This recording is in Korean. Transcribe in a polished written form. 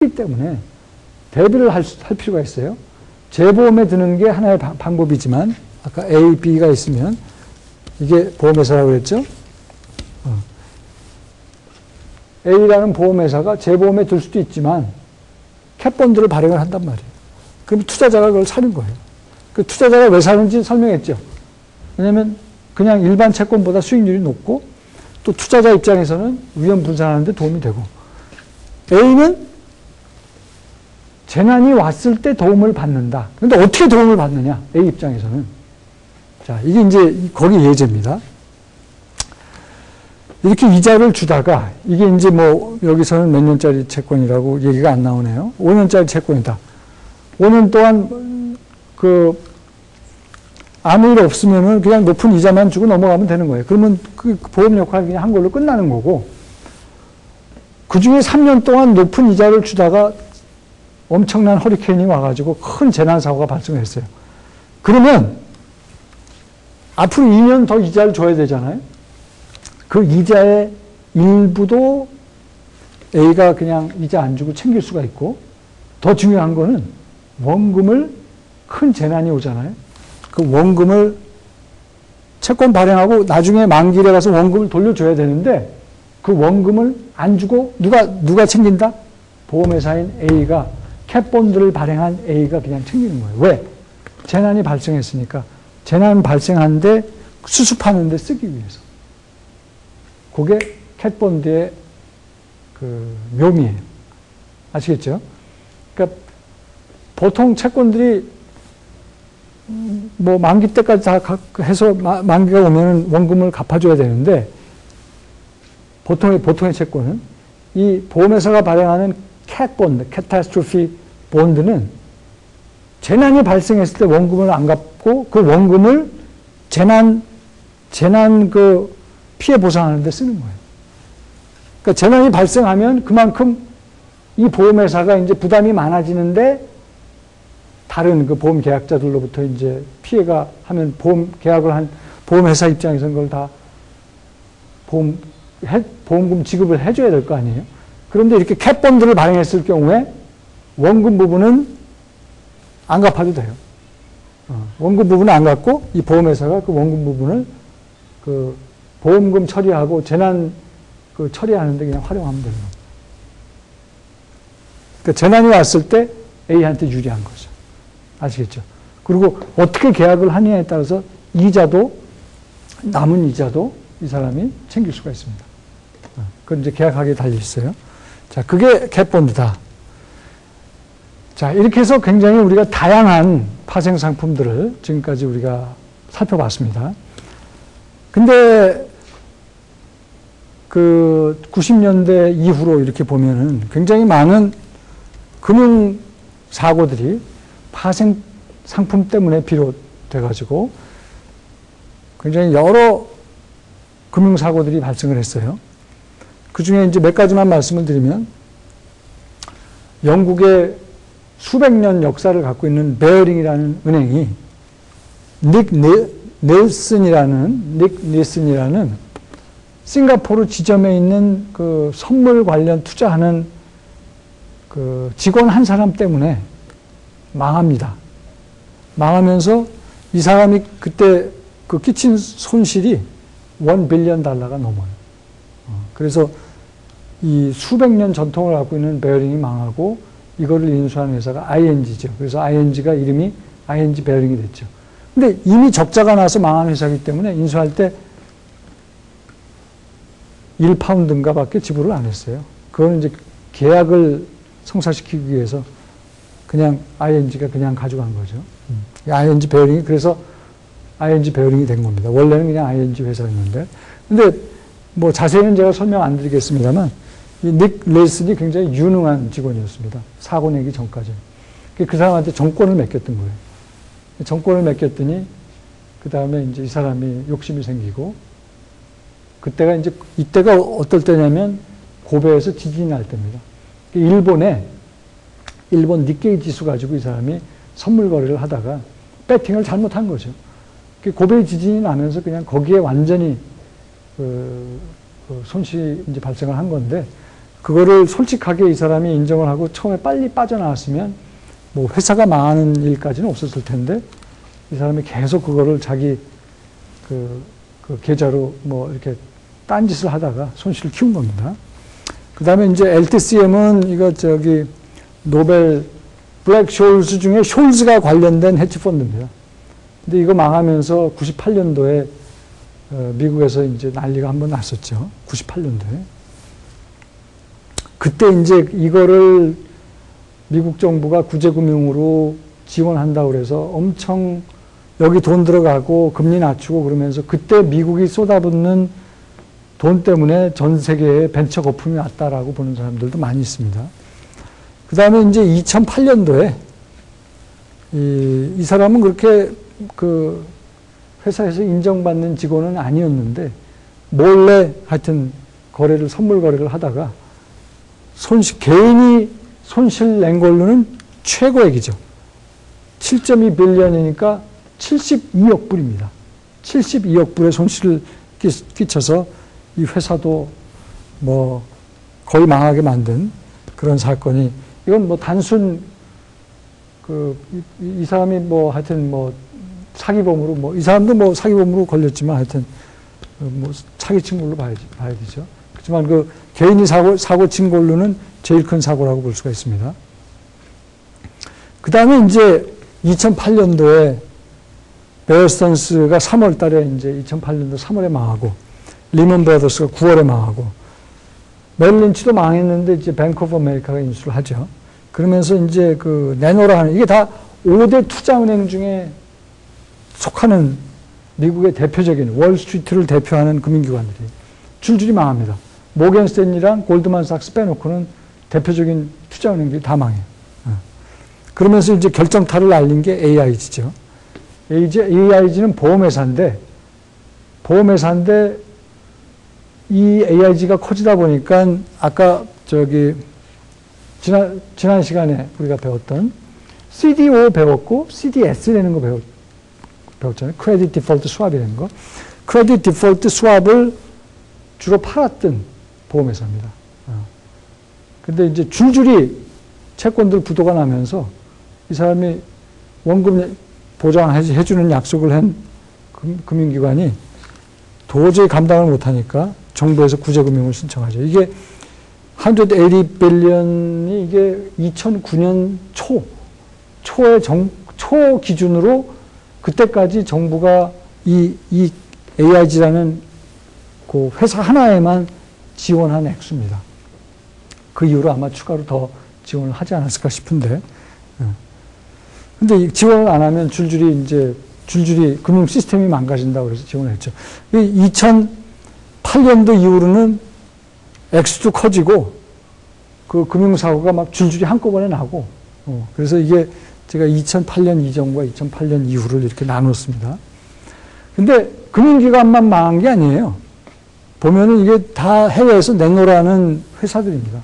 크기 때문에 대비를 할 필요가 있어요. 재보험에 드는 게 하나의 방법이지만 아까 A, B가 있으면 이게 보험회사라고 그랬죠. A라는 보험회사가 재보험에 들 수도 있지만 캣본드를 발행을 한단 말이에요. 그럼 투자자가 그걸 사는 거예요. 그 투자자가 왜 사는지 설명했죠. 왜냐하면 그냥 일반 채권보다 수익률이 높고 또 투자자 입장에서는 위험 분산하는 데 도움이 되고, A는 재난이 왔을 때 도움을 받는다. 그런데 어떻게 도움을 받느냐? A 입장에서는. 자, 이게 이제 거기 예제입니다. 이렇게 이자를 주다가 이게 이제 뭐 여기서는 몇 년짜리 채권이라고 얘기가 안 나오네요. 5년짜리 채권이다. 5년 동안 아무 일 없으면은 그냥 높은 이자만 주고 넘어가면 되는 거예요. 그러면 그 보험 역할이 그냥 한 걸로 끝나는 거고, 그 중에 3년 동안 높은 이자를 주다가 엄청난 허리케인이 와가지고 큰 재난사고가 발생했어요. 그러면 앞으로 2년 더 이자를 줘야 되잖아요. 그 이자의 일부도 A가 그냥 이자 안 주고 챙길 수가 있고, 더 중요한 거는 원금을, 큰 재난이 오잖아요. 그 원금을 채권 발행하고 나중에 만기일에 가서 원금을 돌려줘야 되는데 그 원금을 안 주고 누가 챙긴다? 보험회사인 A가, 캣본드를 발행한 A가 그냥 챙기는 거예요. 왜? 재난이 발생했으니까. 재난 발생한데 수습하는 데 쓰기 위해서. 그게 캣본드의 그 묘미예요. 아시겠죠? 그러니까 보통 채권들이 뭐 만기 때까지 다 해서 만기가 오면 원금을 갚아줘야 되는데, 보통의 채권은 이 보험회사가 발행하는 캣본드, 캐타스트로피 본드는 재난이 발생했을 때 원금을 안 갚고 그 원금을 재난 그 피해 보상하는 데 쓰는 거예요. 그러니까 재난이 발생하면 그만큼 이 보험회사가 이제 부담이 많아지는데 다른 그 보험 계약자들로부터 이제 피해가 하면 계약을 한 보험회사 입장에서는 그걸 다 보험금 지급을 해줘야 될 거 아니에요. 그런데 이렇게 캣본드를 발행했을 경우에 원금 부분은 안 갚아도 돼요. 원금 부분은 안 갚고 이 보험회사가 그 원금 부분을 그 보험금 처리하고 재난 그 처리하는데 그냥 활용하면 되는 거예요. 그러니까 재난이 왔을 때 A한테 유리한 거죠. 아시겠죠? 그리고 어떻게 계약을 하느냐에 따라서 남은 이자도 이 사람이 챙길 수가 있습니다. 그건 이제 계약하기에 달려 있어요. 자, 그게 캣본드다. 자, 이렇게 해서 굉장히 우리가 다양한 파생 상품들을 지금까지 우리가 살펴봤습니다. 근데 그 90년대 이후로 이렇게 보면은 굉장히 많은 금융 사고들이 파생 상품 때문에 비롯돼가지고 굉장히 여러 금융 사고들이 발생을 했어요. 그 중에 이제 몇 가지만 말씀을 드리면, 영국의 수백 년 역사를 갖고 있는 베어링이라는 은행이 닉 닐슨이라는 싱가포르 지점에 있는 그 선물 관련 투자하는 그 직원 한 사람 때문에 망합니다. 망하면서 이 사람이 그때 그 끼친 손실이 $1 빌리언 넘어요. 그래서 이 수백 년 전통을 갖고 있는 베어링이 망하고 이거를 인수한 회사가 ING죠. 그래서 ING가 이름이 ING 베어링이 됐죠. 근데 이미 적자가 나서 망한 회사이기 때문에 인수할 때 1파운드인가 밖에 지불을 안 했어요. 그건 이제 계약을 성사시키기 위해서 그냥 ING가 그냥 가져간 거죠. ING 베어링이 그래서 ING 베어링이 된 겁니다. 원래는 그냥 ING 회사였는데. 근데 뭐 자세히는 제가 설명 안 드리겠습니다만 이 닉 닐슨이 굉장히 유능한 직원이었습니다. 사고 내기 전까지. 그 사람한테 정권을 맡겼던 거예요. 정권을 맡겼더니 그 다음에 이제 이 사람이 욕심이 생기고, 이때가 어떨 때냐면 고베에서 지진이 날 때입니다. 일본 니케이 지수 가지고 이 사람이 선물 거래를 하다가 배팅을 잘못한 거죠. 고베 지진이 나면서 그냥 거기에 완전히 손실이 이제 발생을 한 건데, 그거를 솔직하게 이 사람이 인정을 하고 처음에 빨리 빠져나왔으면 뭐 회사가 망하는 일까지는 없었을 텐데 이 사람이 계속 그거를 자기 그 계좌로 뭐 이렇게 딴짓을 하다가 손실을 키운 겁니다. 그 다음에 이제 LTCM은 이거 노벨 블랙 숄즈 중에 숄즈가 관련된 헤지펀드입니다. 근데 이거 망하면서 98년도에 미국에서 이제 난리가 한번 났었죠. 98년도에. 그때 이제 이거를 미국 정부가 구제금융으로 지원한다고 그래서 엄청 여기 돈 들어가고 금리 낮추고 그러면서 그때 미국이 쏟아붓는 돈 때문에 전 세계에 벤처 거품이 왔다라고 보는 사람들도 많이 있습니다. 그 다음에 이제 2008년도에 이 사람은 그렇게 그 회사에서 인정받는 직원은 아니었는데 몰래 하여튼 선물 거래를 하다가 개인이 손실 낸 걸로는 최고액이죠. 7.2 빌리언이니까 72억 불입니다. 72억 불의 손실을 끼쳐서 이 회사도 뭐 거의 망하게 만든 그런 사건이, 이건 뭐 단순 이 사람이 뭐 하여튼 뭐 사기범으로 뭐 이 사람도 뭐 사기범으로 걸렸지만 하여튼 뭐 사기친 걸로 봐야 되죠. 그렇지만 그 개인이 사고 친 걸로는 제일 큰 사고라고 볼 수가 있습니다. 그 다음에 이제 2008년도에 베어스턴스가 3월 달에 이제 2008년도 3월에 망하고, 리먼 브라더스가 9월에 망하고, 멜린치도 망했는데 이제 뱅크 오브 아메리카가 인수를 하죠. 그러면서 이제 내노라 하는, 이게 다 5대 투자은행 중에 속하는 미국의 대표적인 월스트리트를 대표하는 금융기관들이 줄줄이 망합니다. 모건 스탠리랑 골드만삭스 빼놓고는 대표적인 투자은행들이 다 망해요. 그러면서 이제 결정타를 날린 게 AIG죠. AIG는 보험회사인데 이 AIG가 커지다 보니까 아까 지난 시간에 우리가 배웠던 CDO 배웠고 CDS라는 거 배웠잖아요. 크레딧 디폴트 스왑이라는 거. 크레딧 디폴트 스왑을 주로 팔았던 보험회사입니다. 근데 이제 줄줄이 채권들 부도가 나면서 이 사람이 원금 보장해주는 약속을 한 금융기관이 도저히 감당을 못하니까 정부에서 구제금융을 신청하죠. 이게 180 빌리언이 이게 2009년 초 기준으로 그때까지 정부가 이 AIG라는 그 회사 하나에만 지원한 액수입니다. 그 이후로 아마 추가로 더 지원을 하지 않았을까 싶은데. 근데 지원을 안 하면 줄줄이 금융 시스템이 망가진다고 그래서 지원을 했죠. 2008년도 이후로는 액수도 커지고 그 금융사고가 막 줄줄이 한꺼번에 나고, 그래서 이게 제가 2008년 이전과 2008년 이후를 이렇게 나눴습니다. 근데 금융기관만 망한 게 아니에요. 보면은 이게 다 해외에서 내놓으라는 회사들입니다.